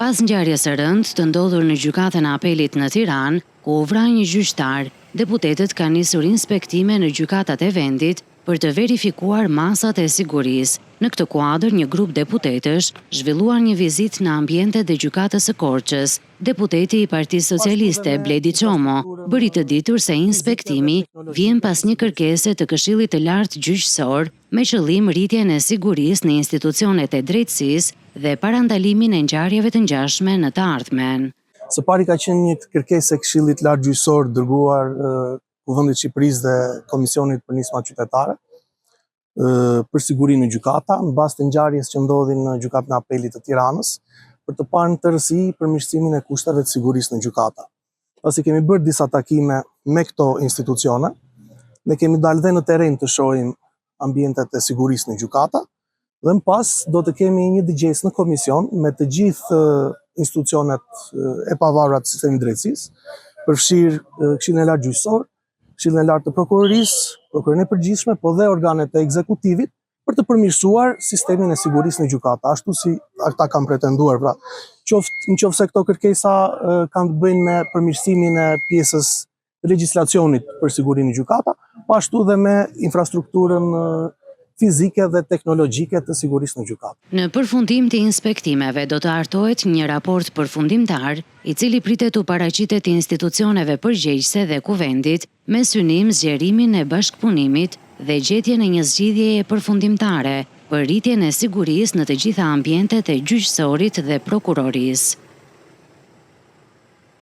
Pas ngjarjes së rëndë të ndodhur në gjykatën e apelit në Tiranë, ku u vra një gjyqtar, deputetët kanë nisur inspektime në gjykatat e vendit për të verifikuar masat e sigurisë. Në këtë kuadër, një grup deputetësh zhvilluar një vizitë në ambientet e gjykatës së Korçës. Deputeti i Partisë Socialiste, Bledi Çomo, bëri të ditur se inspektimi vjen pas një kërkese të Këshillit të Lartë Gjyqësor me qëllim rritjen e sigurisë në institucionet e drejtësisë dhe parandalimin e ngjarjeve të ngjashme në të ardhmen. Së pari ka qenë një kërkesë e Këshillit Lartë Gjyqësor dërguar Kuvendit të Shqipërisë dhe Komisionit për Nisma Qytetare për siguri në gjykata, në bazë të ngjarjes që ndodhi në gjykatën e apelit të Tiranës, për të parë në tërësi përmirësimin e kushteve të sigurisë në gjykata. Pasi kemi bërë disa takime me këto institucione, ne kemi dalë dhe në terren të shohim ambientet e sigurisë në gjykata, dhe më pas do të kemi një dëgjes në komision me të gjithë institucionet e pavarura të sistemit drejtësisë, përfshirë Këshillin e Lartë Gjyqësor, Këshillin e Lartë të Prokurorisë, Prokurorinë e Përgjithshme, po dhe organet e ekzekutivit për të përmirësuar sistemin e sigurisë në gjykata, ashtu si ata kanë pretenduar. Pra, nëse këto kërkesa kanë të bëjnë me përmirësimin e pjesës legjislacionit për sigurinë në gjykata, po ashtu dhe me infrastrukturën fizike dhe teknologjike të sigurisë në gjykatë. Në përfundim të inspektimeve do të hartohet një raport përfundimtar, i cili pritet u paraqitet institucioneve përgjegjëse dhe kuvendit me synim zgjerimin e bashkëpunimit dhe gjetjen e një zgjidhjeje përfundimtare për rritjen e sigurisë në të gjitha ambientet e gjyqësorit dhe prokurorisë.